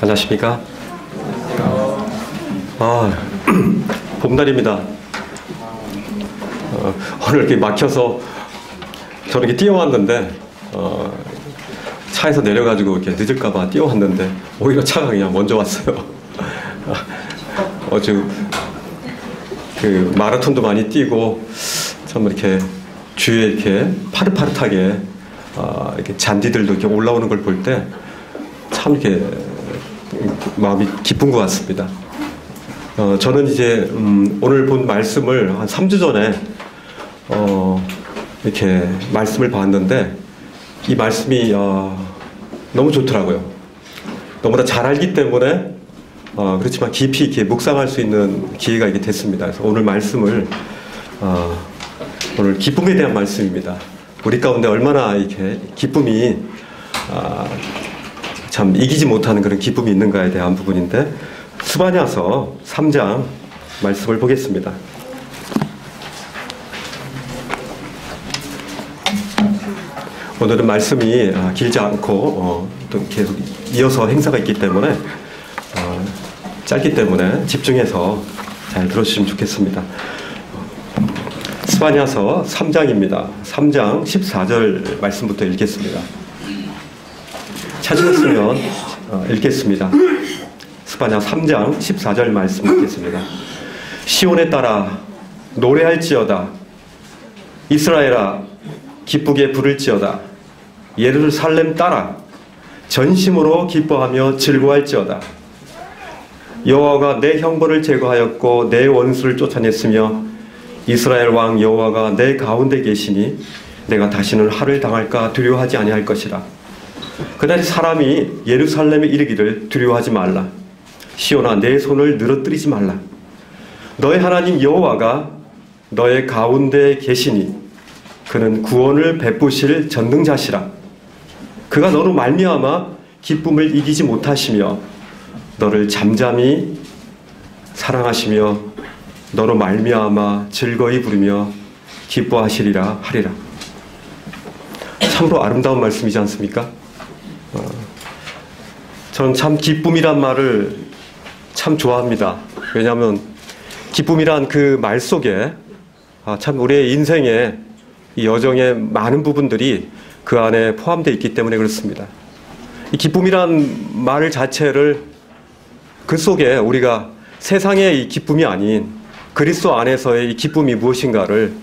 안녕하십니까? 봄날입니다. 오늘 이렇게 막혀서 저는 이렇게 뛰어왔는데, 차에서 내려가지고 이렇게 늦을까봐 뛰어왔는데, 오히려 차가 그냥 먼저 왔어요. 어제 그 마라톤도 많이 뛰고, 참 이렇게 주위에 이렇게 파릇파릇하게, 이렇게 잔디들도 이렇게 올라오는 걸 볼 때, 참 이렇게 마음이 기쁜 것 같습니다. 저는 이제 오늘 본 말씀을 한 3주 전에 이렇게 말씀을 봤는데 이 말씀이 너무 좋더라고요. 너무나 잘 알기 때문에 그렇지만 깊이 이렇게 묵상할 수 있는 기회가 이렇게 됐습니다. 그래서 오늘 말씀을 오늘 기쁨에 대한 말씀입니다. 우리 가운데 얼마나 이렇게 기쁨이 참 이기지 못하는 그런 기쁨이 있는가에 대한 부분인데, 스바냐서 3장 말씀을 보겠습니다. 오늘은 말씀이 길지 않고 또 계속 이어서 행사가 있기 때문에 짧기 때문에 집중해서 잘 들어주시면 좋겠습니다. 스바냐서 3장입니다. 3장 14절 말씀부터 읽겠습니다. 찾으셨으면 읽겠습니다. 스바냐 3장 14절 말씀 읽겠습니다. 시온에 따라 노래할지어다. 이스라엘아 기쁘게 부를지어다. 예루살렘 따라 전심으로 기뻐하며 즐거워할지어다. 여호와가 내 형벌을 제거하였고 내 원수를 쫓아냈으며 이스라엘 왕 여호와가 내 가운데 계시니 내가 다시는 할을 당할까 두려워하지 아니할 것이라. 그날 사람이 예루살렘에 이르기를 두려워하지 말라. 시온아 내 손을 늘어뜨리지 말라. 너의 하나님 여호와가 너의 가운데 계시니 그는 구원을 베푸실 전능자시라. 그가 너로 말미암아 기쁨을 이기지 못하시며 너를 잠잠히 사랑하시며 너로 말미암아 즐거이 부르며 기뻐하시리라 하리라. 참으로 아름다운 말씀이지 않습니까? 저는 참 기쁨이란 말을 참 좋아합니다. 왜냐하면 기쁨이란 그 말 속에 참 우리의 인생의 이 여정의 많은 부분들이 그 안에 포함되어 있기 때문에 그렇습니다. 이 기쁨이란 말 자체를 그 속에 우리가 세상의 이 기쁨이 아닌 그리스도 안에서의 이 기쁨이 무엇인가를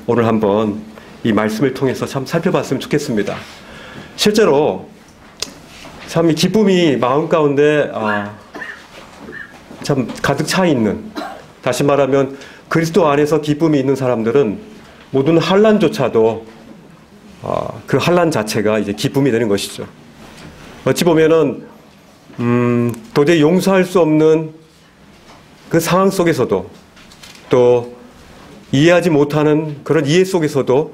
오늘 한번 이 말씀을 통해서 참 살펴봤으면 좋겠습니다. 실제로 참 이 기쁨이 마음 가운데 참 가득 차 있는, 다시 말하면 그리스도 안에서 기쁨이 있는 사람들은 모든 환난조차도 그 환난 자체가 이제 기쁨이 되는 것이죠. 어찌 보면은 도저히 용서할 수 없는 그 상황 속에서도 또 이해하지 못하는 그런 이해 속에서도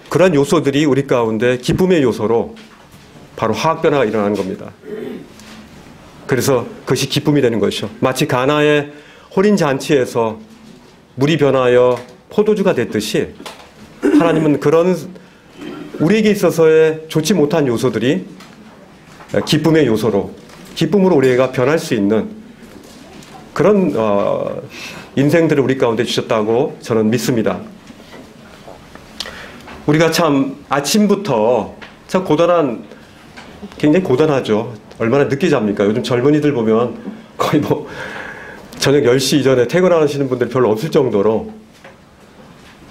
그런 요소들이 우리 가운데 기쁨의 요소로 바로 화학 변화가 일어나는 겁니다. 그래서 그것이 기쁨이 되는 것이죠. 마치 가나의 혼인잔치에서 물이 변하여 포도주가 됐듯이 하나님은 그런 우리에게 있어서의 좋지 못한 요소들이 기쁨의 요소로, 기쁨으로 우리가 변할 수 있는 그런 인생들을 우리 가운데 주셨다고 저는 믿습니다. 우리가 참 아침부터 참 굉장히 고단하죠. 얼마나 늦게 잡니까? 요즘 젊은이들 보면 거의 저녁 10시 이전에 퇴근하시는 분들이 별로 없을 정도로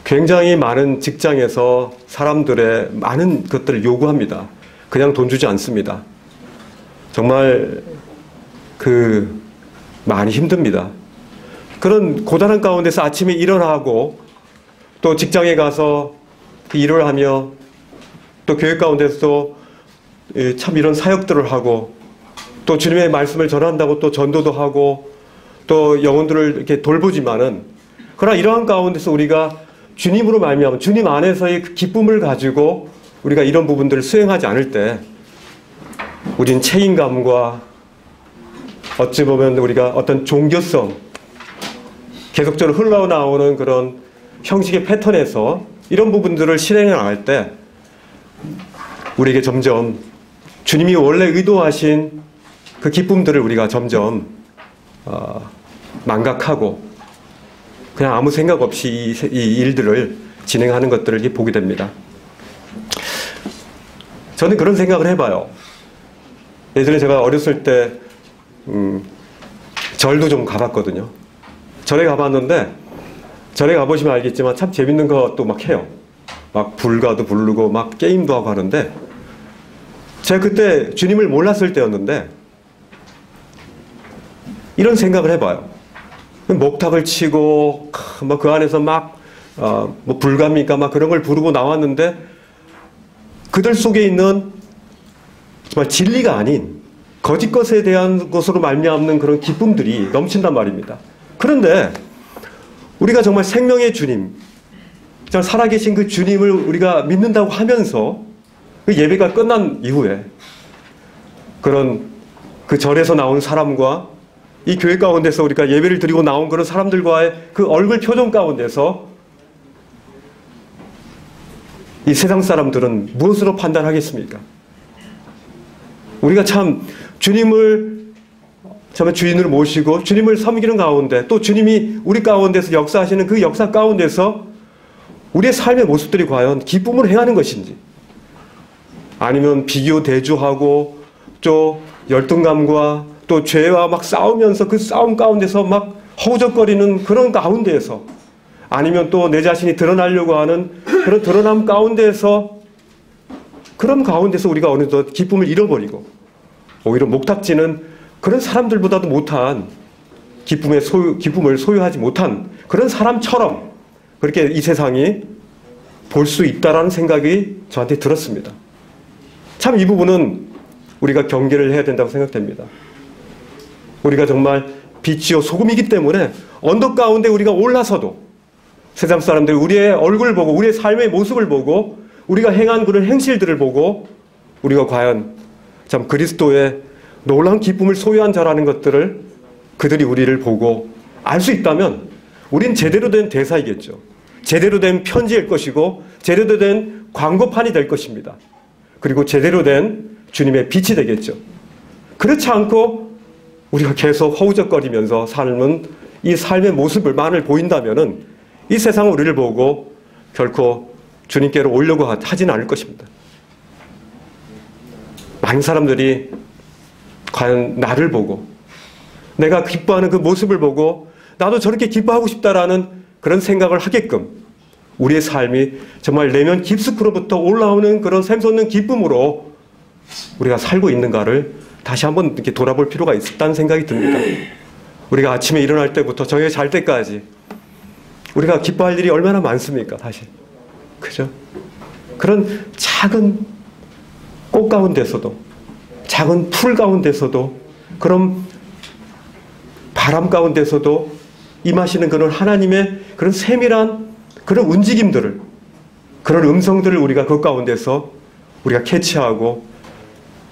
굉장히 많은 직장에서 사람들의 많은 것들을 요구합니다. 그냥 돈 주지 않습니다. 정말 많이 힘듭니다. 그런 고단한 가운데서 아침에 일어나고 또 직장에 가서 일을 하며 또 교회 가운데서 참 이런 사역들을 하고 또 주님의 말씀을 전한다고 또 전도도 하고 또 영혼들을 이렇게 돌보지만은, 그러나 이러한 가운데서 우리가 주님으로 말미암아 주님 안에서의 그 기쁨을 가지고 우리가 이런 부분들을 수행하지 않을 때 우린 책임감과 어찌 보면 우리가 어떤 종교성, 계속적으로 흘러나오는 그런 형식의 패턴에서 이런 부분들을 실행해 나갈 때 우리에게 점점 주님이 원래 의도하신 그 기쁨들을 우리가 점점 망각하고 그냥 아무 생각 없이 이 일들을 진행하는 것들을 이렇게 보게 됩니다. 저는 그런 생각을 해봐요. 예전에 제가 어렸을 때 절도 좀 가봤거든요. 절에 가봤는데 절에 가보시면 알겠지만 참 재밌는 것도 막 해요. 막 불가도 부르고 막 게임도 하고 하는데 제가 그때 주님을 몰랐을 때였는데 이런 생각을 해봐요. 목탁을 치고 뭐 그 안에서 막 뭐 불가입니까 막 그런 걸 부르고 나왔는데 그들 속에 있는 정말 진리가 아닌 거짓 것에 대한 것으로 말미암는 그런 기쁨들이 넘친단 말입니다. 그런데 우리가 정말 생명의 주님, 살아계신 그 주님을 우리가 믿는다고 하면서 그 예배가 끝난 이후에 그런 그 절에서 나온 사람과 이 교회 가운데서 우리가 예배를 드리고 나온 그런 사람들과의 그 얼굴 표정 가운데서 이 세상 사람들은 무엇으로 판단하겠습니까? 우리가 참 주님을 정말 주인으로 모시고 주님을 섬기는 가운데 또 주님이 우리 가운데서 역사하시는 그 역사 가운데서 우리의 삶의 모습들이 과연 기쁨을 행하는 것인지 아니면 비교 대조하고 또 열등감과 또 죄와 막 싸우면서 그 싸움 가운데서 막 허우적거리는 그런 가운데에서 아니면 또 내 자신이 드러나려고 하는 그런 드러남 가운데서 그런 가운데서 우리가 어느덧 기쁨을 잃어버리고 오히려 목탁지는 그런 사람들보다도 못한 기쁨을 소유하지 못한 그런 사람처럼 그렇게 이 세상이 볼 수 있다라는 생각이 저한테 들었습니다. 참 이 부분은 우리가 경계를 해야 된다고 생각됩니다. 우리가 정말 빛이요 소금이기 때문에 언덕 가운데 우리가 올라서도 세상 사람들이 우리의 얼굴을 보고 우리의 삶의 모습을 보고 우리가 행한 그런 행실들을 보고 우리가 과연 참 그리스도의 놀라운 기쁨을 소유한 자라는 것들을 그들이 우리를 보고 알 수 있다면 우린 제대로 된 대사이겠죠. 제대로 된 편지일 것이고 제대로 된 광고판이 될 것입니다. 그리고 제대로 된 주님의 빛이 되겠죠. 그렇지 않고 우리가 계속 허우적거리면서 삶은 이 삶의 모습을만을 보인다면은 이 세상은 우리를 보고 결코 주님께로 오려고 하진 않을 것입니다. 많은 사람들이 과연 나를 보고 내가 기뻐하는 그 모습을 보고 나도 저렇게 기뻐하고 싶다라는 그런 생각을 하게끔 우리의 삶이 정말 내면 깊숙으로부터 올라오는 그런 샘솟는 기쁨으로 우리가 살고 있는가를 다시 한번 이렇게 돌아볼 필요가 있다는 생각이 듭니다. 우리가 아침에 일어날 때부터 저녁에 잘 때까지 우리가 기뻐할 일이 얼마나 많습니까? 사실. 그죠? 그런 작은 꽃 가운데서도 작은 풀 가운데서도 그런 바람 가운데서도 임하시는 그런 하나님의 그런 세밀한 그런 움직임들을 그런 음성들을 우리가 그 가운데서 우리가 캐치하고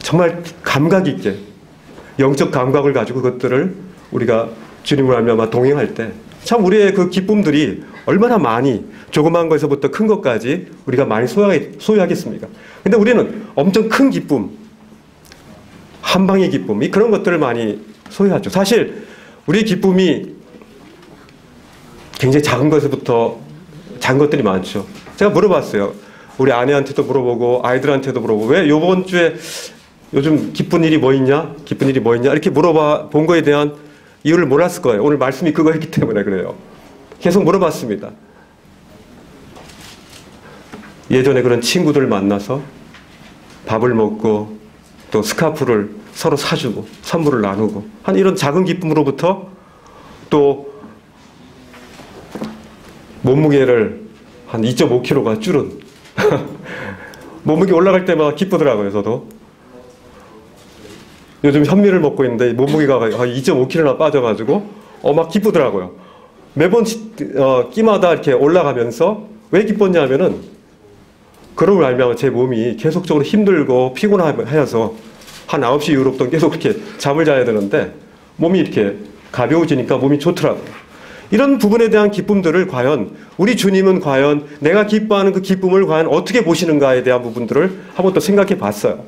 정말 감각 있게 영적 감각을 가지고 그것들을 우리가 주님을 알며 동행할 때 참 우리의 그 기쁨들이 얼마나 많이 조그만 것에서부터 큰 것까지 우리가 많이 소유하겠습니까? 근데 우리는 엄청 큰 기쁨, 한방의 기쁨, 그런 것들을 많이 소유하죠. 사실 우리의 기쁨이 굉장히 작은 것에서부터 작은 것들이 많죠. 제가 물어봤어요. 우리 아내한테도 물어보고 아이들한테도 물어보고 왜 이번 주에 요즘 기쁜 일이 뭐 있냐? 기쁜 일이 뭐 있냐? 이렇게 물어봐 본 거에 대한 이유를 몰랐을 거예요. 오늘 말씀이 그거였기 때문에 그래요. 계속 물어봤습니다. 예전에 그런 친구들 만나서 밥을 먹고 또 스카프를 서로 사주고 선물을 나누고 한 이런 작은 기쁨으로부터 또 몸무게를 한 2.5kg가 줄은 몸무게 올라갈 때마다 기쁘더라고요. 저도 요즘 현미를 먹고 있는데 몸무게가 2.5kg나 빠져가지고 막 기쁘더라고요. 매번 끼마다 이렇게 올라가면서 왜 기뻤냐면은 그걸 알면 제 몸이 계속적으로 힘들고 피곤하여서 한 9시 이후로부터 계속 이렇게 잠을 자야 되는데 몸이 이렇게 가벼워지니까 몸이 좋더라고요. 이런 부분에 대한 기쁨들을 과연 우리 주님은 과연 내가 기뻐하는 그 기쁨을 과연 어떻게 보시는가에 대한 부분들을 한번 또 생각해 봤어요.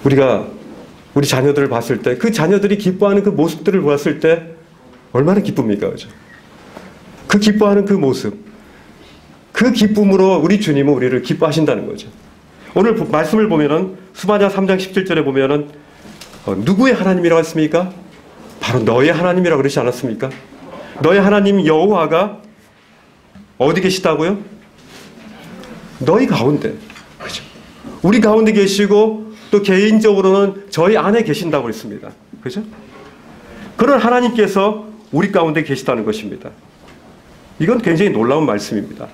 우리 자녀들을 봤을 때 그 자녀들이 기뻐하는 그 모습들을 보았을 때 얼마나 기쁩니까? 그죠? 그 기뻐하는 그 모습, 그 기쁨으로 우리 주님은 우리를 기뻐하신다는 거죠. 오늘 말씀을 보면은 스바냐 3장 17절에 보면은 누구의 하나님이라고 했습니까? 바로 너의 하나님이라고 그러지 않았습니까? 너의 하나님 여호와가 어디 계시다고요? 너희 가운데. 그죠? 우리 가운데 계시고 또 개인적으로는 저희 안에 계신다고 했습니다. 그죠? 그런 하나님께서 우리 가운데 계시다는 것입니다. 이건 굉장히 놀라운 말씀입니다.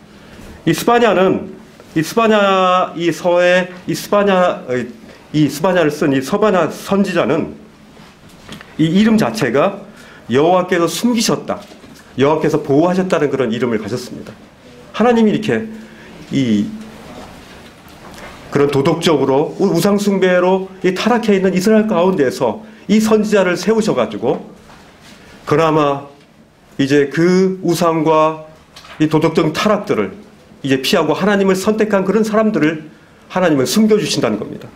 이 스바냐를 쓴 이 스바냐 선지자는 이 이름 자체가 여호와께서 숨기셨다, 여호와께서 보호하셨다는 그런 이름을 가졌습니다. 하나님이 이렇게 그런 도덕적으로 우상 숭배로 타락해 있는 이스라엘 가운데서 이 선지자를 세우셔가지고 그나마 이제 그 우상과 이 도덕적인 타락들을 이제 피하고 하나님을 선택한 그런 사람들을 하나님은 숨겨주신다는 겁니다.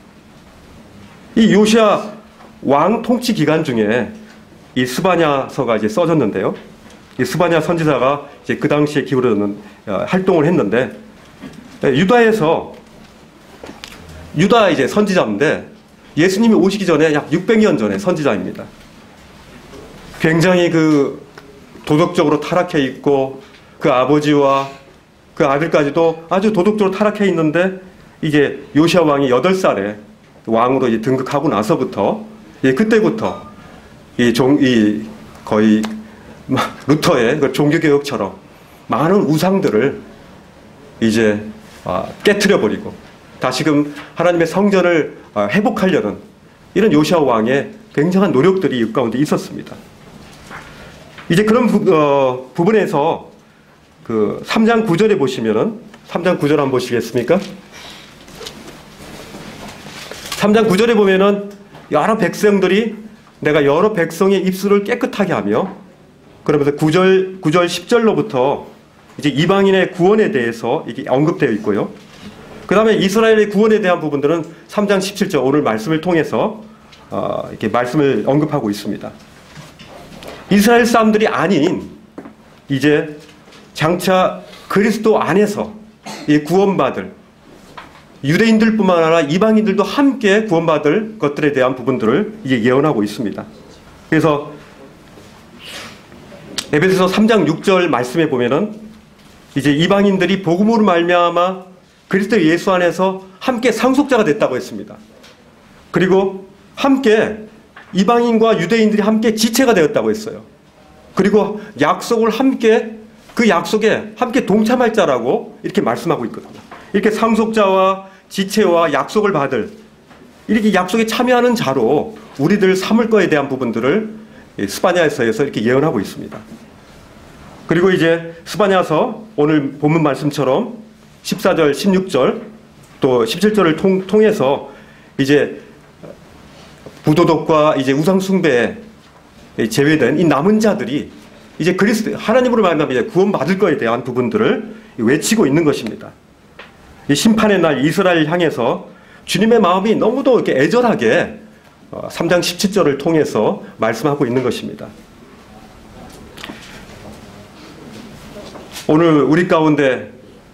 이 요시야 왕 통치 기간 중에 이 스바냐서가 이제 써졌는데요. 이 스바냐 선지자가 이제 그 당시에 기울어는 활동을 했는데 유다 이제 선지자인데 예수님이 오시기 전에 약 600년 전에 선지자입니다. 굉장히 그 도덕적으로 타락해 있고 그 아버지와 그 아들까지도 아주 도덕적으로 타락해 있는데 이제 요시야 왕이 8살에 왕으로 이제 등극하고 나서부터 그때부터 거의 루터의 그 종교개혁처럼 많은 우상들을 이제 깨트려 버리고 다시금 하나님의 성전을 회복하려는 이런 요시야 왕의 굉장한 노력들이 이 가운데 있었습니다. 이제 그런 부분에서 그 3장 9절에 보시면은 3장 9절 한번 보시겠습니까? 3장 9절에 보면은 여러 백성들이 내가 여러 백성의 입술을 깨끗하게 하며 그러면서 9절 10절로부터 이제 이방인의 구원에 대해서 이게 언급되어 있고요. 그 다음에 이스라엘의 구원에 대한 부분들은 3장 17절 오늘 말씀을 통해서 이렇게 말씀을 언급하고 있습니다. 이스라엘 사람들이 아닌 이제 장차 그리스도 안에서 이 구원받을 유대인들뿐만 아니라 이방인들도 함께 구원받을 것들에 대한 부분들을 이제 예언하고 있습니다. 그래서 에베소서 3장 6절 말씀에 보면은 이제 이방인들이 복음으로 말미암아 그리스도 예수 안에서 함께 상속자가 됐다고 했습니다. 그리고 함께 이방인과 유대인들이 함께 지체가 되었다고 했어요. 그리고 약속을 함께 그 약속에 함께 동참할 자라고 이렇게 말씀하고 있거든요. 이렇게 상속자와 지체와 약속을 받을 이렇게 약속에 참여하는 자로 우리들 삼을 거에 대한 부분들을 스바냐서에서 이렇게 예언하고 있습니다. 그리고 이제 스바냐서 오늘 본문 말씀처럼 14절, 16절 또 17절을 통해서 이제 부도덕과 이제 우상숭배에 제외된 이 남은 자들이 이제 그리스도 하나님으로 말미암아 이제 구원받을 것에 대한 부분들을 외치고 있는 것입니다. 이 심판의 날 이스라엘 향해서 주님의 마음이 너무도 이렇게 애절하게 3장 17절을 통해서 말씀하고 있는 것입니다. 오늘 우리 가운데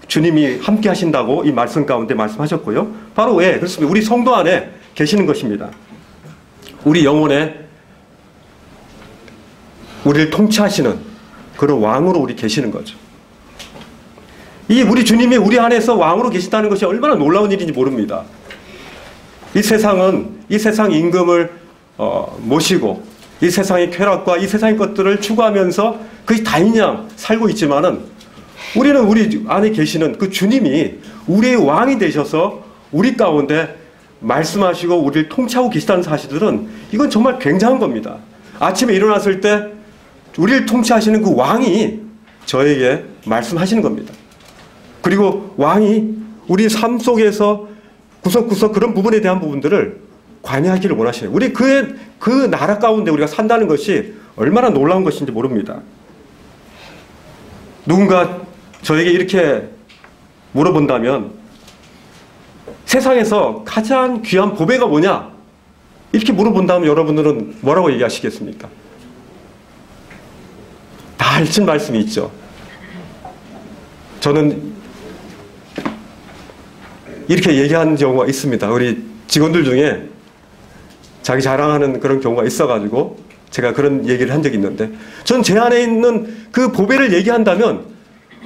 주님이 함께 하신다고 이 말씀 가운데 말씀하셨고요. 바로 왜? 그렇습니다. 우리 성도 안에 계시는 것입니다. 우리 영혼에 우리를 통치하시는 그런 왕으로 우리 계시는 거죠. 이 우리 주님이 우리 안에서 왕으로 계신다는 것이 얼마나 놀라운 일인지 모릅니다. 이 세상은 이 세상 임금을 모시고 이 세상의 쾌락과 이 세상의 것들을 추구하면서 그것이 다인양 살고 있지만은 우리는 우리 안에 계시는 그 주님이 우리의 왕이 되셔서 우리 가운데 말씀하시고 우리를 통치하고 계시다는 사실들은 이건 정말 굉장한 겁니다. 아침에 일어났을 때 우리를 통치하시는 그 왕이 저에게 말씀하시는 겁니다. 그리고 왕이 우리 삶 속에서 구석구석 그런 부분에 대한 부분들을 관여하기를 원하시는 우리 그 나라 가운데 우리가 산다는 것이 얼마나 놀라운 것인지 모릅니다. 누군가 저에게 이렇게 물어본다면 세상에서 가장 귀한 보배가 뭐냐? 이렇게 물어본다면 여러분들은 뭐라고 얘기하시겠습니까? 다 알친 말씀이 있죠. 저는 이렇게 얘기하는 경우가 있습니다. 우리 직원들 중에 자기 자랑하는 그런 경우가 있어가지고 제가 그런 얘기를 한 적이 있는데, 전 제 안에 있는 그 보배를 얘기한다면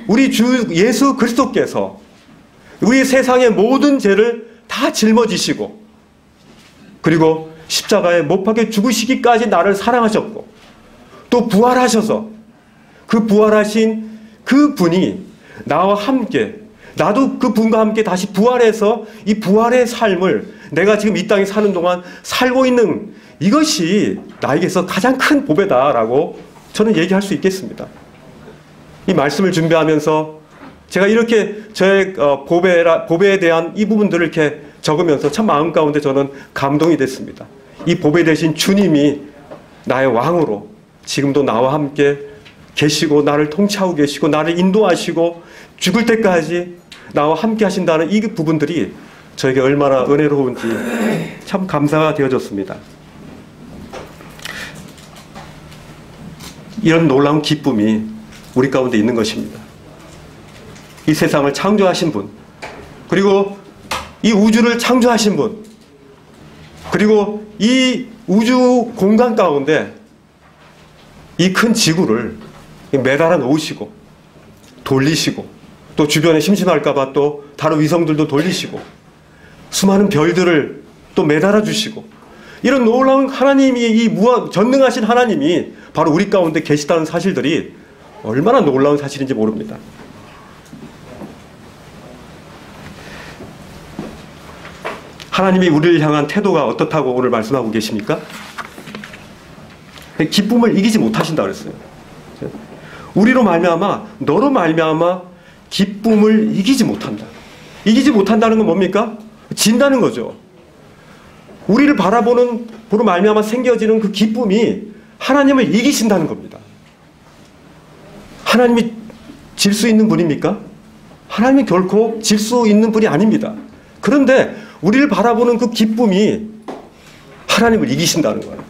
우리 주 예수 그리스도께서 우리 세상의 모든 죄를 다 짊어지시고, 그리고 십자가에 못 박혀 죽으시기까지 나를 사랑하셨고, 또 부활하셔서 그 부활하신 그 분이 나와 함께, 나도 그 분과 함께 다시 부활해서 이 부활의 삶을 내가 지금 이 땅에 사는 동안 살고 있는 이것이 나에게서 가장 큰 보배다라고 저는 얘기할 수 있겠습니다. 이 말씀을 준비하면서 제가 이렇게 저의 보배에 대한 이 부분들을 이렇게 적으면서 참 마음 가운데 저는 감동이 됐습니다. 이 보배 대신 주님이 나의 왕으로 지금도 나와 함께 계시고, 나를 통치하고 계시고, 나를 인도하시고, 죽을 때까지 나와 함께 하신다는 이 부분들이 저에게 얼마나 은혜로운지 참 감사가 되어졌습니다. 이런 놀라운 기쁨이 우리 가운데 있는 것입니다. 이 세상을 창조하신 분, 그리고 이 우주를 창조하신 분, 그리고 이 우주 공간 가운데 이 큰 지구를 매달아 놓으시고 돌리시고, 또 주변에 심심할까봐 또 다른 위성들도 돌리시고, 수많은 별들을 또 매달아 주시고, 이런 놀라운 하나님이, 이 전능하신 하나님이 바로 우리 가운데 계시다는 사실들이 얼마나 놀라운 사실인지 모릅니다. 하나님이 우리를 향한 태도가 어떻다고 오늘 말씀하고 계십니까? 기쁨을 이기지 못하신다 그랬어요. 우리로 말미암아, 너로 말미암아 기쁨을 이기지 못한다. 이기지 못한다는 건 뭡니까? 진다는 거죠. 우리를 바라보는 보로 말미암아 생겨지는 그 기쁨이 하나님을 이기신다는 겁니다. 하나님이 질 수 있는 분입니까? 하나님이 결코 질 수 있는 분이 아닙니다. 그런데 우리를 바라보는 그 기쁨이 하나님을 이기신다는 거예요.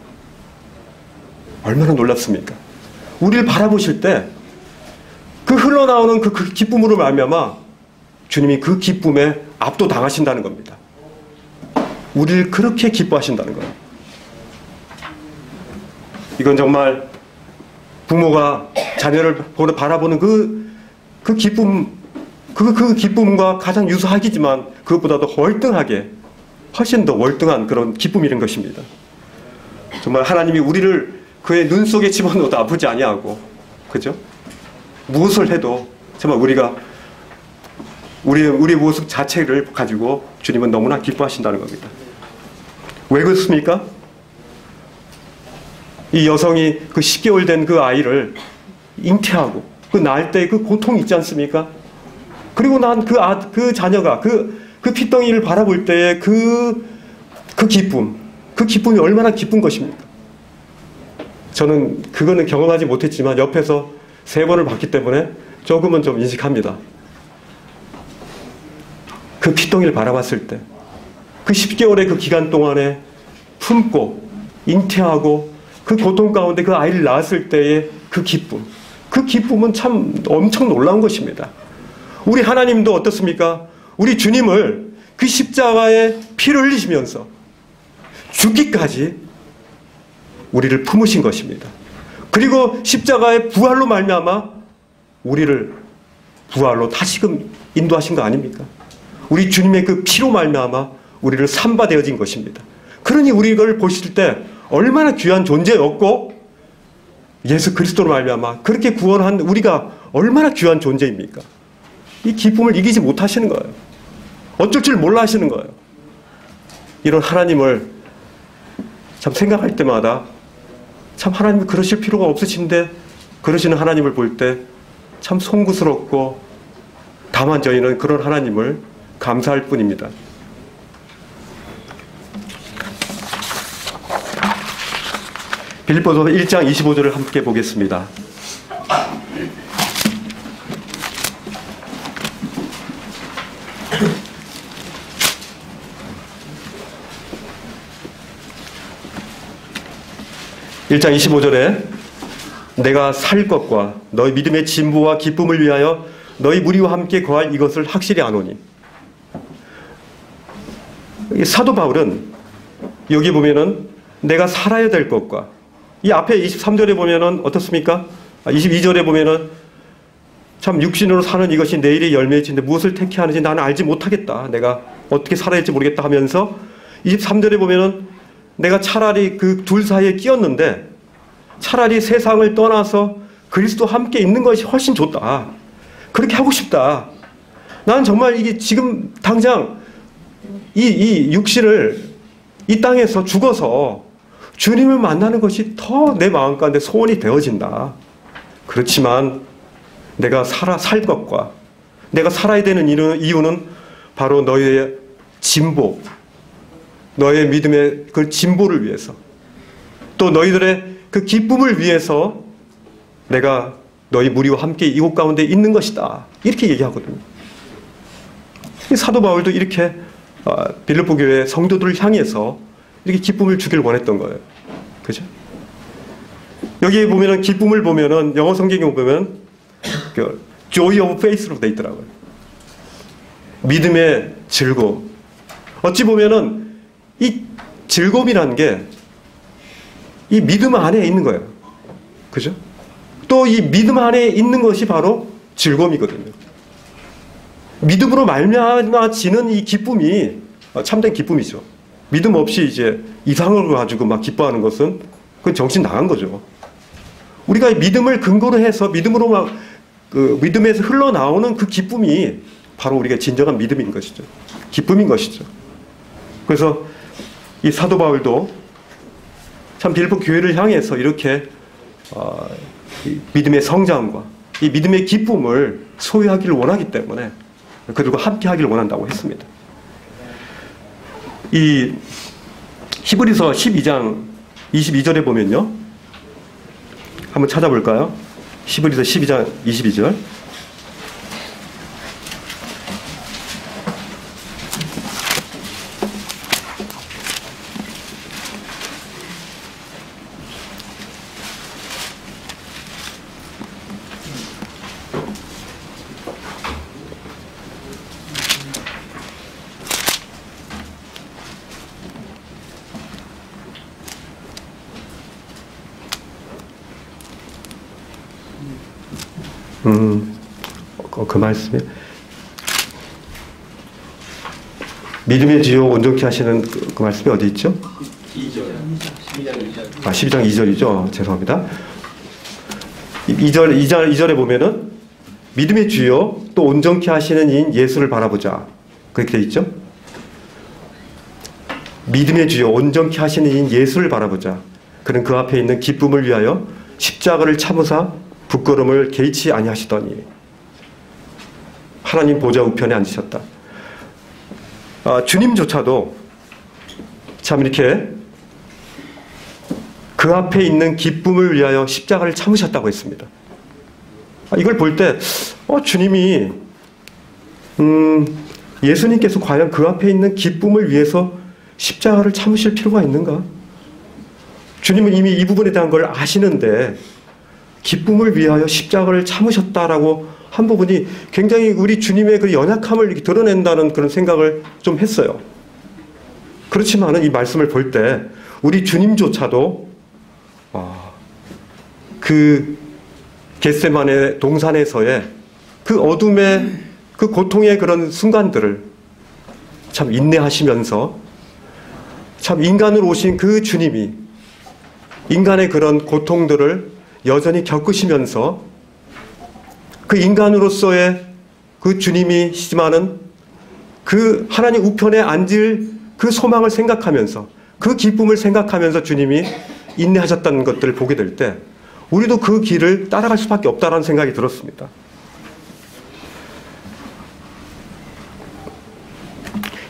얼마나 놀랍습니까? 우리를 바라보실 때 그 흘러나오는 그 기쁨으로 말미암아 주님이 그 기쁨에 압도당하신다는 겁니다. 우리를 그렇게 기뻐하신다는 거예요. 이건 정말 부모가 자녀를 바라보는 그 기쁨, 그 기쁨과 가장 유사하기지만 그것보다도 월등하게, 훨씬 더 월등한 그런 기쁨이란 것입니다. 정말 하나님이 우리를 그의 눈 속에 집어넣어도 아프지 아니하고, 그죠? 무엇을 해도 정말 우리가 우리의 모습 자체를 가지고 주님은 너무나 기뻐하신다는 겁니다. 왜 그렇습니까? 이 여성이 그 10개월 된 그 아이를 잉태하고 그 낳을 때 그 고통이 있지 않습니까? 그리고 난 그 자녀가 그 핏덩이를 바라볼 때의 그 기쁨이 얼마나 기쁜 것입니까? 저는 그거는 경험하지 못했지만 옆에서 3번을 봤기 때문에 조금은 좀 인식합니다. 그 핏덩이를 바라봤을 때, 그 10개월의 그 기간 동안에 품고 잉태하고 그 고통 가운데 그 아이를 낳았을 때의 그 기쁨은 참 엄청 놀라운 것입니다. 우리 하나님도 어떻습니까? 우리 주님을 그 십자가에 피를 흘리시면서 죽기까지 우리를 품으신 것입니다. 그리고 십자가의 부활로 말미암아 우리를 부활로 다시금 인도하신 거 아닙니까? 우리 주님의 그 피로 말미암아 우리를 삼바되어진 것입니다. 그러니 우리를 보실 때 얼마나 귀한 존재였고, 예수 그리스도로 말미암아 그렇게 구원한 우리가 얼마나 귀한 존재입니까? 이 기쁨을 이기지 못하시는 거예요. 어쩔 줄 몰라 하시는 거예요. 이런 하나님을 참 생각할 때마다 참 하나님이 그러실 필요가 없으신데 그러시는 하나님을 볼 때 참 송구스럽고 다만 저희는 그런 하나님을 감사할 뿐입니다. 빌립보서 1장 25절을 함께 보겠습니다. 1장 25절에 내가 살 것과 너희 믿음의 진보와 기쁨을 위하여 너희 무리와 함께 거할 이것을 확실히 아노니. 사도 바울은 여기 보면은 내가 살아야 될 것과 이 앞에 23절에 보면은 어떻습니까? 22절에 보면은 참 육신으로 사는 이것이 내일의 열매일진데 무엇을 택해하는지 나는 알지 못하겠다. 내가 어떻게 살아야 할지 모르겠다 하면서 23절에 보면은 내가 차라리 그 둘 사이에 끼었는데 차라리 세상을 떠나서 그리스도와 함께 있는 것이 훨씬 좋다. 그렇게 하고 싶다. 나는 정말 이게 지금 당장 이 육신을 이 땅에서 죽어서 주님을 만나는 것이 더 내 마음 가운데 소원이 되어진다. 그렇지만 내가 살 것과 내가 살아야 되는 이유는 바로 너희의 진보, 너의 믿음의 그 진보를 위해서 또 너희들의 그 기쁨을 위해서 내가 너희 무리와 함께 이곳 가운데 있는 것이다. 이렇게 얘기하거든요. 사도 바울도 이렇게 빌립보 교회 성도들을 향해서 이렇게 기쁨을 주길 원했던 거예요. 그죠? 여기에 보면은 기쁨을 보면은 영어 성경에 보면 그 joy of faith로 돼 있더라고요. 믿음의 즐거움. 어찌 보면은 이 즐거움이라는 게 이 믿음 안에 있는 거예요. 그죠? 또 이 믿음 안에 있는 것이 바로 즐거움이거든요. 믿음으로 말미암아지는 이 기쁨이 참된 기쁨이죠. 믿음 없이 이제 이상을 가지고 막 기뻐하는 것은 그건 정신 나간 거죠. 우리가 믿음을 근거로 해서 믿음으로 막 그 믿음에서 흘러나오는 그 기쁨이 바로 우리가 진정한 믿음인 것이죠. 기쁨인 것이죠. 그래서 이 사도 바울도 참 빌립보 교회를 향해서 이렇게 이 믿음의 성장과 이 믿음의 기쁨을 소유하기를 원하기 때문에 그들과 함께 하기를 원한다고 했습니다. 이 히브리서 12장 22절에 보면요. 한번 찾아볼까요? 히브리서 12장 22절. 그 말씀에 믿음의 주요 온전케 하시는 그 말씀이 어디 있죠? 12장 2절이죠. 죄송합니다. 2절에 보면은 믿음의 주요 또 온전케 하시는 이인 예수를 바라보자. 그렇게 되어 있죠? 믿음의 주요 온전케 하시는 이인 예수를 바라보자. 그는 그 앞에 있는 기쁨을 위하여 십자가를 참으사 부끄러움을 개의치 아니하시더니 하나님 보좌 우편에 앉으셨다. 주님조차도 참 이렇게 그 앞에 있는 기쁨을 위하여 십자가를 참으셨다고 했습니다. 이걸 볼 때 주님이 예수님께서 과연 그 앞에 있는 기쁨을 위해서 십자가를 참으실 필요가 있는가? 주님은 이미 이 부분에 대한 걸 아시는데 기쁨을 위하여 십자가를 참으셨다라고 한 부분이 굉장히 우리 주님의 그 연약함을 이렇게 드러낸다는 그런 생각을 좀 했어요. 그렇지만은 이 말씀을 볼 때 우리 주님조차도 그 겟세마네 동산에서의 그 어둠의 그 고통의 그런 순간들을 참 인내하시면서 참 인간으로 오신 그 주님이 인간의 그런 고통들을 여전히 겪으시면서 그 인간으로서의 그 주님이시지만은 그 하나님 우편에 앉을 그 소망을 생각하면서 그 기쁨을 생각하면서 주님이 인내하셨다는 것들을 보게 될 때 우리도 그 길을 따라갈 수밖에 없다는 생각이 들었습니다.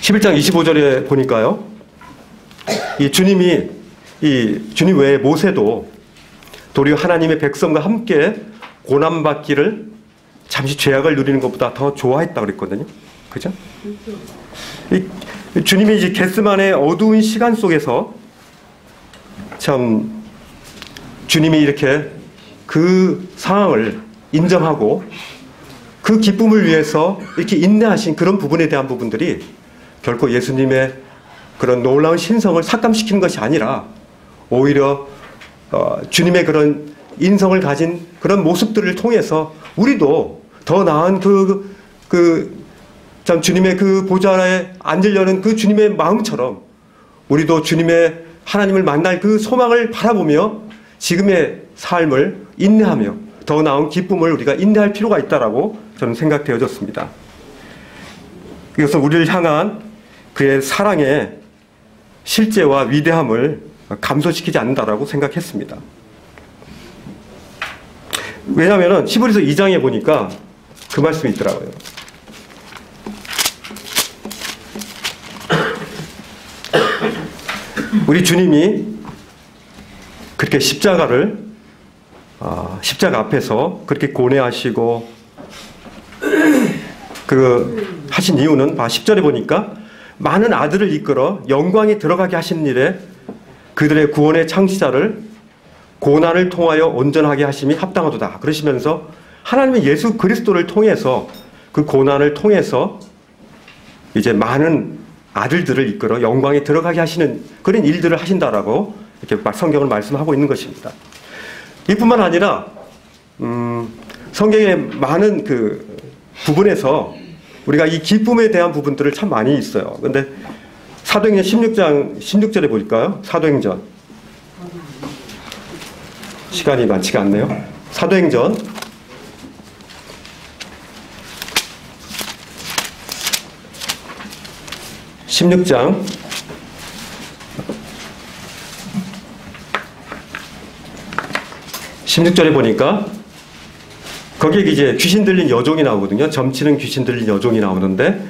11장 25절에 보니까요. 이 주님 외에 모세도 도리어 하나님의 백성과 함께 고난받기를 잠시 죄악을 누리는 것보다 더 좋아했다고 그랬거든요. 그죠? 주님이 이제 겟세마네 어두운 시간 속에서 참 주님이 이렇게 그 상황을 인정하고 그 기쁨을 위해서 이렇게 인내하신 그런 부분에 대한 부분들이 결코 예수님의 그런 놀라운 신성을 삭감시키는 것이 아니라 오히려 주님의 그런 인성을 가진 그런 모습들을 통해서 우리도 더 나은 참 주님의 그 보좌에 앉으려는 그 주님의 마음처럼 우리도 주님의 하나님을 만날 그 소망을 바라보며 지금의 삶을 인내하며 더 나은 기쁨을 우리가 인내할 필요가 있다라고 저는 생각되어졌습니다. 그래서 우리를 향한 그의 사랑의 실제와 위대함을 감소시키지 않는다라고 생각했습니다. 왜냐하면 히브리서 2장에 보니까 그 말씀이 있더라고요. 우리 주님이 그렇게 십자가 앞에서 그렇게 고뇌하시고 하신 이유는 10절에 보니까 많은 아들을 이끌어 영광에 들어가게 하시는 일에 그들의 구원의 창시자를 고난을 통하여 온전하게 하심이 합당하도다. 그러시면서 하나님의 예수 그리스도를 통해서 그 고난을 통해서 이제 많은 아들들을 이끌어 영광에 들어가게 하시는 그런 일들을 하신다라고 이렇게 성경을 말씀하고 있는 것입니다. 이뿐만 아니라 성경의 많은 그 부분에서 우리가 이 기쁨에 대한 부분들을 참 많이 있어요. 그런데 사도행전 16장 16절에 볼까요? 사도행전 시간이 많지가 않네요. 사도행전 16장 16절에 보니까 거기에 이제 귀신 들린 여종이 나오거든요. 점치는 귀신 들린 여종이 나오는데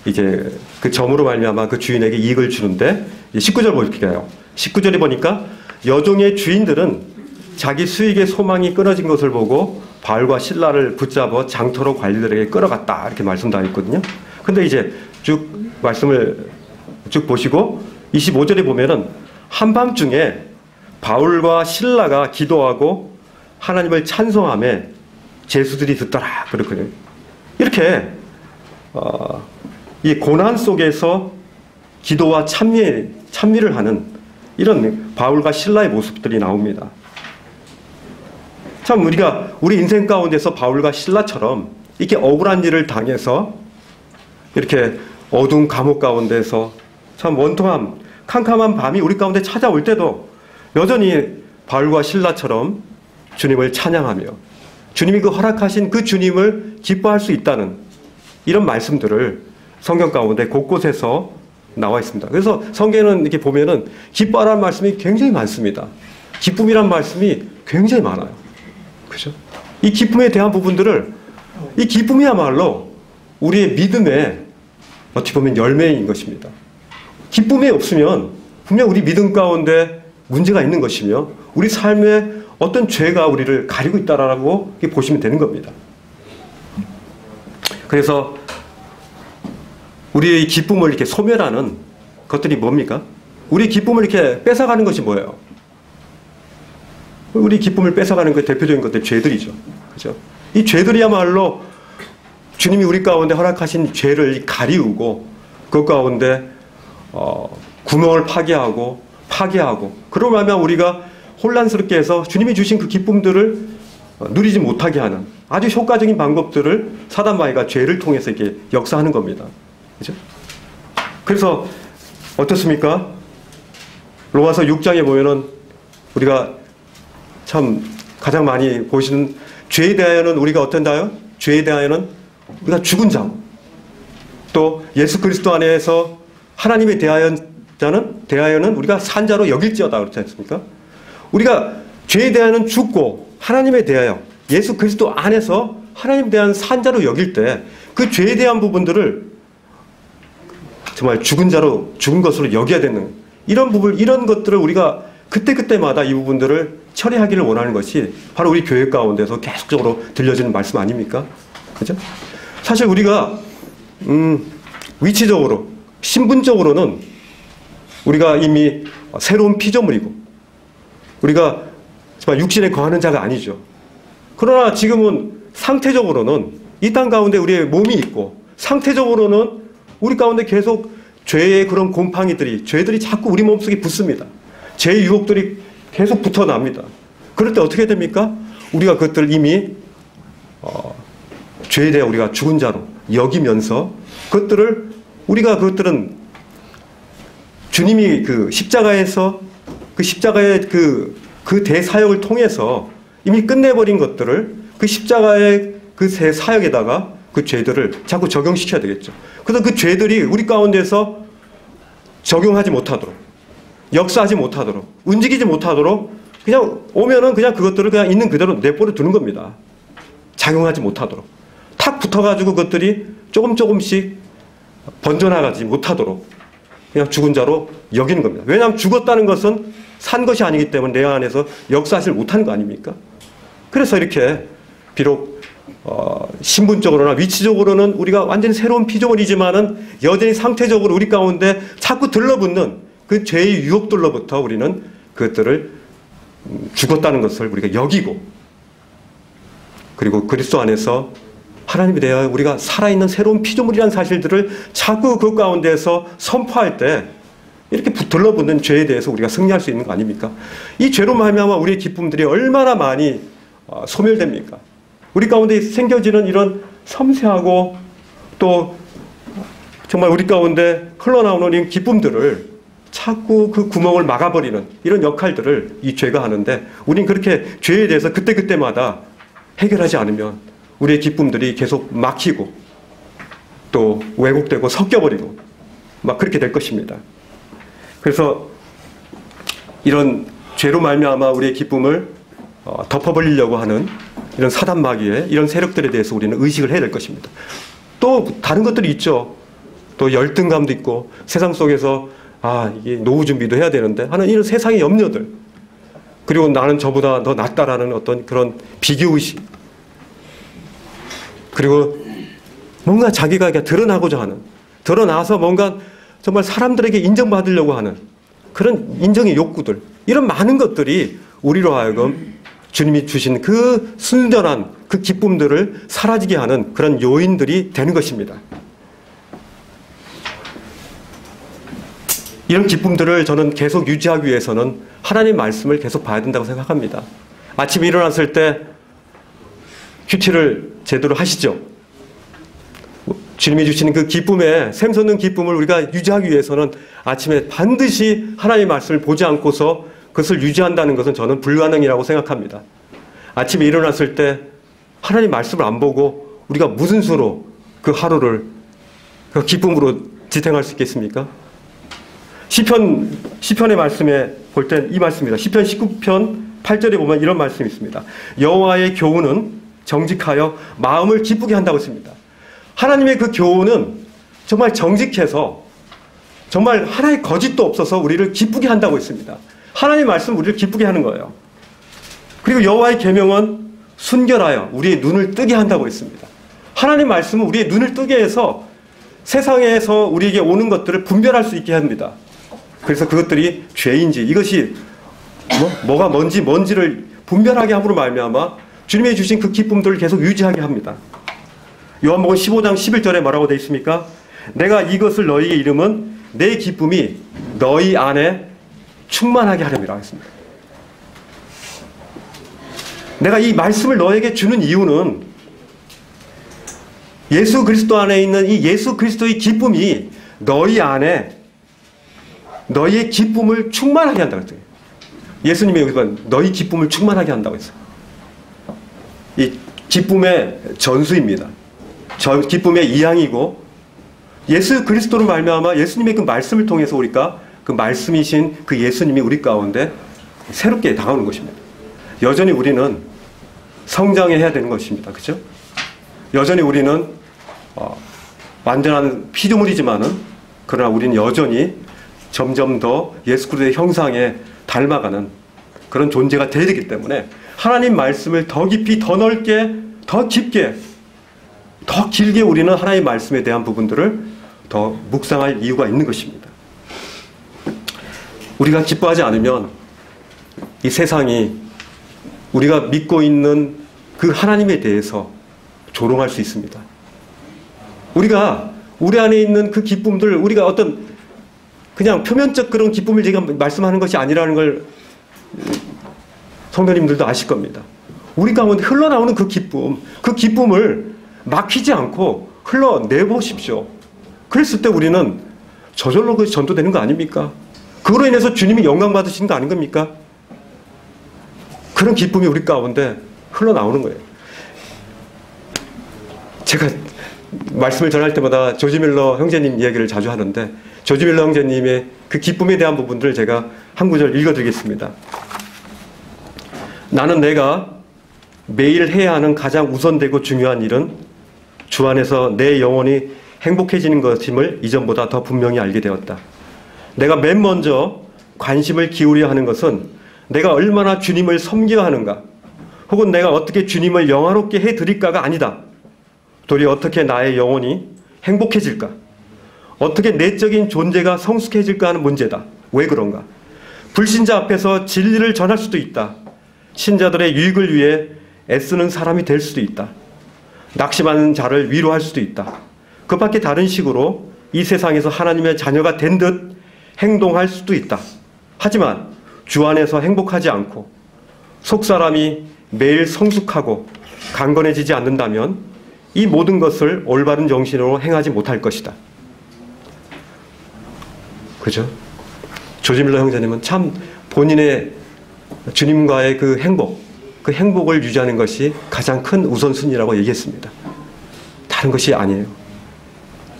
이제 그 점으로 말미암아 그 주인에게 이익을 주는데 19절 볼게요. 19절에 보니까 여종의 주인들은 자기 수익의 소망이 끊어진 것을 보고 바울과 실라를 붙잡아 장터로 관리들에게 끌어갔다 이렇게 말씀되어 있거든요. 근데 이제 쭉 말씀을 쭉 보시고 25절에 보면은 한밤중에 바울과 실라가 기도하고 하나님을 찬송하며 제수들이 듣더라 그렇거든요. 이렇게 이 고난 속에서 기도와 찬미를 하는 이런 바울과 실라의 모습들이 나옵니다. 참 우리 인생 가운데서 바울과 실라처럼 이렇게 억울한 일을 당해서 이렇게 어두운 감옥 가운데서 참 원통함, 캄캄한 밤이 우리 가운데 찾아올 때도 여전히 바울과 실라처럼 주님을 찬양하며 주님이 그 허락하신 그 주님을 기뻐할 수 있다는 이런 말씀들을 성경 가운데 곳곳에서 나와 있습니다. 그래서 성경에는 이렇게 보면은 기뻐하라는 말씀이 굉장히 많습니다. 기쁨이란 말씀이 굉장히 많아요. 그죠? 이 기쁨에 대한 부분들을 이 기쁨이야말로 우리의 믿음의 어떻게 보면 열매인 것입니다. 기쁨이 없으면 분명 우리 믿음 가운데 문제가 있는 것이며 우리 삶에 어떤 죄가 우리를 가리고 있다라고 보시면 되는 겁니다. 그래서 우리의 기쁨을 이렇게 소멸하는 것들이 뭡니까? 우리 기쁨을 이렇게 뺏어가는 것이 뭐예요? 우리 기쁨을 뺏어가는 그 대표적인 것들 죄들이죠. 그죠? 이 죄들이야말로 주님이 우리 가운데 허락하신 죄를 가리우고 그 가운데 구멍을 파괴하고 그러면 우리가 혼란스럽게 해서 주님이 주신 그 기쁨들을 누리지 못하게 하는 아주 효과적인 방법들을 사단마귀가 죄를 통해서 이렇게 역사하는 겁니다. 그죠? 그래서 어떻습니까? 로마서 6장에 보면은 우리가 참 가장 많이 보시는 죄에 대하여는 우리가 어떤다요? 죄에 대하여는 우리가 죽은 자고 또 예수 그리스도 안에서 하나님에 대하여는 우리가 산 자로 여길지어다 그렇지 않습니까? 우리가 죄에 대하여는 죽고 하나님에 대하여 예수 그리스도 안에서 하나님에 대한 산 자로 여길 때 그 죄에 대한 부분들을 정말 죽은 것으로 여겨야 되는 이런 부분, 이런 것들을 우리가 그때마다 이 부분들을 처리하기를 원하는 것이 바로 우리 교회 가운데서 계속적으로 들려지는 말씀 아닙니까? 그죠? 사실 우리가, 위치적으로, 신분적으로는 우리가 이미 새로운 피조물이고, 우리가 정말 육신에 거하는 자가 아니죠. 그러나 지금은 상태적으로는 이 땅 가운데 우리의 몸이 있고 상태적으로는 우리 가운데 계속 죄의 그런 곰팡이들이, 죄들이 자꾸 우리 몸속에 붙습니다. 죄의 유혹들이 계속 붙어납니다. 그럴 때 어떻게 됩니까? 우리가 그것들을 이미 죄에 대해 우리가 죽은 자로 여기면서 그것들은 주님이 그 십자가에서 그 십자가의 그 대사역을 통해서 이미 끝내버린 것들을 그 십자가의 그 새 사역에다가 그 죄들을 자꾸 적용시켜야 되겠죠. 그래서 그 죄들이 우리 가운데서 적용하지 못하도록, 역사하지 못하도록, 움직이지 못하도록 그냥 오면은 그냥 그것들을 그냥 있는 그대로 내버려 두는 겁니다. 작용하지 못하도록. 탁 붙어가지고 그것들이 조금씩 번져나가지 못하도록 그냥 죽은 자로 여기는 겁니다. 왜냐하면 죽었다는 것은 산 것이 아니기 때문에 내 안에서 역사하지 못하는 거 아닙니까? 그래서 이렇게 비록 신분적으로나 위치적으로는 우리가 완전히 새로운 피조물이지만은 여전히 상태적으로 우리 가운데 자꾸 들러붙는 그 죄의 유혹들로부터 우리는 그것들을 죽었다는 것을 우리가 여기고, 그리고 그리스도 안에서 하나님에 대하여 우리가 살아있는 새로운 피조물이라는 사실들을 자꾸 그 가운데서 선포할 때 이렇게 들러붙는 죄에 대해서 우리가 승리할 수 있는 거 아닙니까? 이 죄로 말미암아 우리의 기쁨들이 얼마나 많이 소멸됩니까? 우리 가운데 생겨지는 이런 섬세하고 또 정말 우리 가운데 흘러나오는 이 기쁨들을 자꾸 그 구멍을 막아버리는 이런 역할들을 이 죄가 하는데, 우린 그렇게 죄에 대해서 그때그때마다 해결하지 않으면 우리의 기쁨들이 계속 막히고 또 왜곡되고 섞여버리고 막 그렇게 될 것입니다. 그래서 이런 죄로 말미암아 우리의 기쁨을 덮어버리려고 하는 이런 사단 마귀의 이런 세력들에 대해서 우리는 의식을 해야 될 것입니다. 또 다른 것들이 있죠. 또 열등감도 있고 세상 속에서 이게 노후 준비도 해야 되는데 하는 이런 세상의 염려들, 그리고 나는 저보다 더 낫다라는 어떤 그런 비교의식, 그리고 뭔가 자기가 드러나고자 하는, 드러나서 뭔가 정말 사람들에게 인정받으려고 하는 그런 인정의 욕구들, 이런 많은 것들이 우리로 하여금 주님이 주신 그 순전한 그 기쁨들을 사라지게 하는 그런 요인들이 되는 것입니다. 이런 기쁨들을 저는 계속 유지하기 위해서는 하나님의 말씀을 계속 봐야 된다고 생각합니다. 아침에 일어났을 때 큐티를 제대로 하시죠. 주님이 주시는 그 기쁨에, 샘솟는 기쁨을 우리가 유지하기 위해서는 아침에 반드시 하나님의 말씀을 보지 않고서 그것을 유지한다는 것은 저는 불가능이라고 생각합니다. 아침에 일어났을 때 하나님 말씀을 안 보고 우리가 무슨 수로 그 하루를 그 기쁨으로 지탱할 수 있겠습니까? 시편의 말씀에 볼 땐 이 말씀입니다. 시편 19편 8절에 보면 이런 말씀이 있습니다. 여호와의 교훈은 정직하여 마음을 기쁘게 한다고 했습니다. 하나님의 그 교훈은 정말 정직해서 정말 하나의 거짓도 없어서 우리를 기쁘게 한다고 했습니다. 하나님의 말씀은 우리를 기쁘게 하는 거예요. 그리고 여호와의 계명은 순결하여 우리의 눈을 뜨게 한다고 했습니다. 하나님의 말씀은 우리의 눈을 뜨게 해서 세상에서 우리에게 오는 것들을 분별할 수 있게 합니다. 그래서 그것들이 죄인지 이것이 뭐가 뭔지를 분별하게 함으로 말미암아 주님이 주신 그 기쁨들을 계속 유지하게 합니다. 요한복음 15장 11절에 뭐라고 되어 있습니까? 내가 이것을 너희에게 이름은 내 기쁨이 너희 안에 충만하게 하려니라 했습니다. 내가 이 말씀을 너에게 주는 이유는 예수 그리스도 안에 있는 이 예수 그리스도의 기쁨이 너희 안에 너희의 기쁨을 충만하게 한다고 했어요. 예수님이 여기서 너희 기쁨을 충만하게 한다고 했어요. 이 기쁨의 전수입니다. 기쁨의 이양이고, 예수 그리스도로 말미암아 예수님의 그 말씀을 통해서 우리가 그 말씀이신 그 예수님이 우리 가운데 새롭게 다가오는 것입니다. 여전히 우리는 성장해야 되는 것입니다. 그렇죠? 여전히 우리는 완전한 피조물이지만은 그러나 우리는 여전히 점점 더 예수 그리스도의 형상에 닮아가는 그런 존재가 되어야 되기 때문에 하나님 말씀을 더 깊이, 더 넓게, 더 깊게, 더 길게 우리는 하나님의 말씀에 대한 부분들을 더 묵상할 이유가 있는 것입니다. 우리가 기뻐하지 않으면 이 세상이 우리가 믿고 있는 그 하나님에 대해서 조롱할 수 있습니다. 우리가 우리 안에 있는 그 기쁨들, 우리가 어떤 그냥 표면적 그런 기쁨을 제가 말씀하는 것이 아니라는 걸 성도님들도 아실 겁니다. 우리 가운데 흘러나오는 그 기쁨을 막히지 않고 흘러내보십시오. 그랬을 때 우리는 저절로 그 전도되는 거 아닙니까? 그로 인해서 주님이 영광 받으시는 거 아닌 겁니까? 그런 기쁨이 우리 가운데 흘러나오는 거예요. 제가 말씀을 전할 때마다 조지 밀러 형제님 이야기를 자주 하는데, 조지 밀러 형제님의 그 기쁨에 대한 부분들을 제가 한 구절 읽어드리겠습니다. 나는 내가 매일 해야 하는 가장 우선되고 중요한 일은 주 안에서 내 영혼이 행복해지는 것임을 이전보다 더 분명히 알게 되었다. 내가 맨 먼저 관심을 기울여야 하는 것은 내가 얼마나 주님을 섬겨야 하는가, 혹은 내가 어떻게 주님을 영화롭게 해드릴까가 아니다. 도리어 어떻게 나의 영혼이 행복해질까, 어떻게 내적인 존재가 성숙해질까 하는 문제다. 왜 그런가? 불신자 앞에서 진리를 전할 수도 있다. 신자들의 유익을 위해 애쓰는 사람이 될 수도 있다. 낙심하는 자를 위로할 수도 있다. 그 밖에 다른 식으로 이 세상에서 하나님의 자녀가 된 듯 행동할 수도 있다. 하지만 주 안에서 행복하지 않고 속사람이 매일 성숙하고 강건해지지 않는다면 이 모든 것을 올바른 정신으로 행하지 못할 것이다. 그죠? 조지 밀러 형제님은 참 본인의 주님과의 그 행복을 유지하는 것이 가장 큰 우선순위라고 얘기했습니다. 다른 것이 아니에요.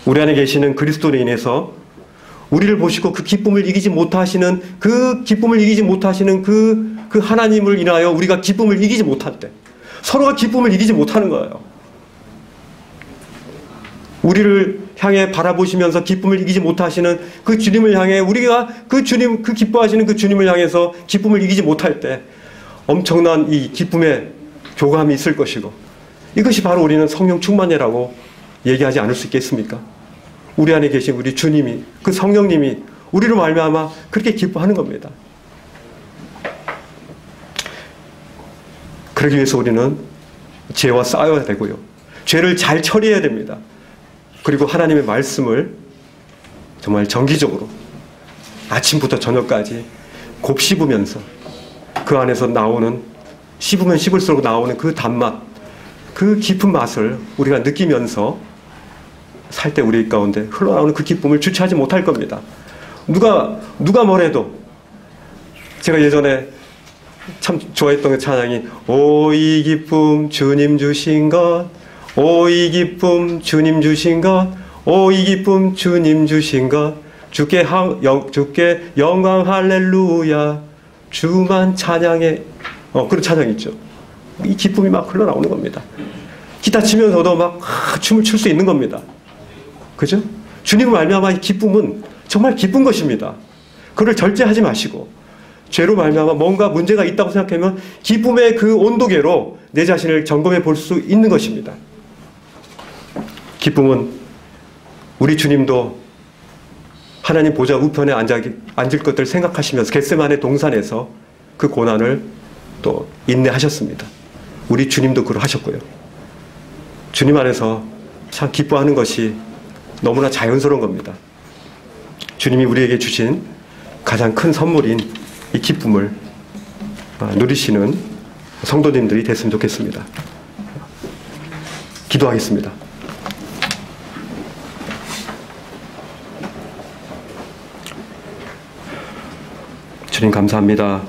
우리 안에 계시는 그리스도로 인해서 우리를 보시고 그 기쁨을 이기지 못하시는 그 하나님을 인하여 우리가 기쁨을 이기지 못할 때, 서로가 기쁨을 이기지 못하는 거예요. 우리를 향해 바라보시면서 기쁨을 이기지 못하시는 그 주님을 향해 우리가 그 기뻐하시는 그 주님을 향해서 기쁨을 이기지 못할 때 엄청난 이 기쁨의 교감이 있을 것이고, 이것이 바로 우리는 성령 충만이라고 얘기하지 않을 수 있겠습니까? 우리 안에 계신 우리 주님이, 그 성령님이 우리로 말미암아 그렇게 기뻐하는 겁니다. 그러기 위해서 우리는 죄와 싸워야 되고요. 죄를 잘 처리해야 됩니다. 그리고 하나님의 말씀을 정말 정기적으로 아침부터 저녁까지 곱씹으면서 그 안에서 나오는, 씹으면 씹을수록 나오는 그 단맛, 그 깊은 맛을 우리가 느끼면서 살 때 우리 가운데 흘러나오는 그 기쁨을 주체하지 못할 겁니다. 누가 뭐래도, 제가 예전에 참 좋아했던 그 찬양이 오 이 기쁨 주님 주신 것, 오 이 기쁨 주님 주신 것, 오 이 기쁨 주님 주신 것, 주께 영광 할렐루야, 주만 찬양해. 그런 찬양 있죠. 이 기쁨이 막 흘러나오는 겁니다. 기타 치면서도 막 춤을 출 수 있는 겁니다. 그죠? 주님을 말미암아 이 기쁨은 정말 기쁜 것입니다. 그를 절제하지 마시고, 죄로 말미암아 뭔가 문제가 있다고 생각하면 기쁨의 그 온도계로 내 자신을 점검해 볼 수 있는 것입니다. 기쁨은 우리 주님도 하나님 보좌 우편에 앉을 것들 생각하시면서 겟세마네 동산에서 그 고난을 또 인내하셨습니다. 우리 주님도 그러하셨고요. 주님 안에서 참 기뻐하는 것이 너무나 자연스러운 겁니다. 주님이 우리에게 주신 가장 큰 선물인 이 기쁨을 누리시는 성도님들이 됐으면 좋겠습니다. 기도하겠습니다. 주님 감사합니다.